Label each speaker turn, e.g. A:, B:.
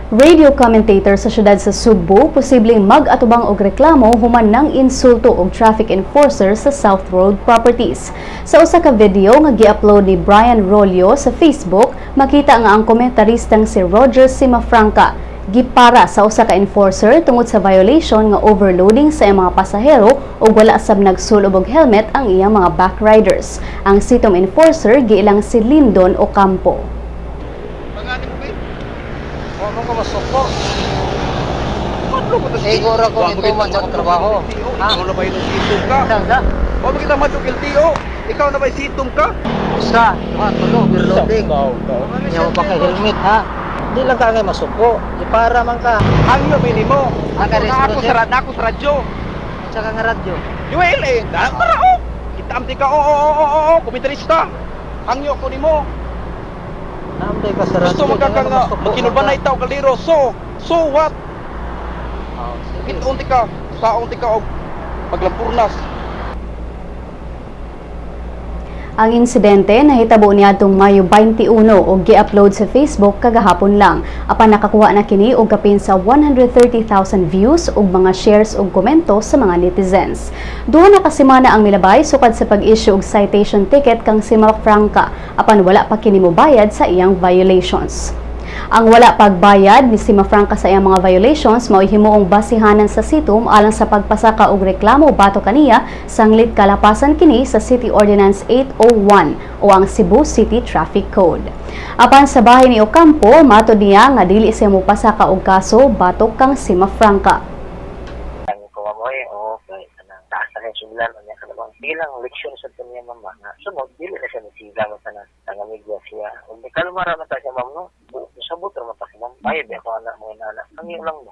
A: Radio commentator sa syudad sa Sugbo posibleng mag-atubang og reklamo human ng insulto og traffic enforcer sa South Road Properties. Sa usa ka video nga gi-upload ni Brian Rolio sa Facebook, makita nga ang komentaristang si Roger Simafranca gipara sa usa ka enforcer tungod sa violation nga overloading sa iyang mga pasahero ug wala sab nagsulob og helmet ang iyang mga backriders. Ang sitong enforcer giilang si Lindon Ocampo.
B: Ano ka masuko? Siguro kung ito man sa trabaho.
C: Ikaw na ba yung sitom ka?
B: Saan?
C: Huwag mo kita matukil-tiyo. Ikaw na ba yung sitom ka?
B: Isa, tulo, overloading. Hindi mo pa kay helmet, ha? Hindi lang ka ngayon masuko. Di para man ka.
C: Ang iyo, minimo.
B: Naka-register
C: Ako sa radyo.
B: Tsaka nga radyo.
C: Yuel eh. Para o. Kita-amti ka. Oo. Komentarista. Ang iyo ko ni mo.
B: Naamday ka sa radyo.
C: Gusto magkakang makinubanay tao kaliro. So what? Unti ka. Saunti ka o paglampurnas.
A: Ang insidente nahitabo niadtong Mayo 21 ug gi-upload sa Facebook kagahapon lang. Apan nakakuha na kini og kapin sa 130,000 views ug mga shares ug komento sa mga netizens. Duha na ka semana ang milabay sukad sa pag-issue og citation ticket kang Simafranca apan wala pa kini mobayad sa iyang violations. Ang wala pagbayad ni Simafranca sa iyang mga violations mao himuong basihanan sa sitom alang sa pagpasaka og reklamo bato kaniya sanglit kalapasan kini sa City Ordinance 801 o ang Cebu City Traffic Code. Apan sa bahay ni Ocampo, matud niya nga dili siya mopasaka og kaso batok kang Simafranca.
D: Ang kumamoy o kay kanang taas na simulan niya kanang bilang leksyon sa kanya mama na sunod dili na siya nasiga mo tanan ang amigya siya ug kalmara man ta siya ma'am no sabot ra man ta siya ma'am bayad ako anak mo inana ang iyo lang mo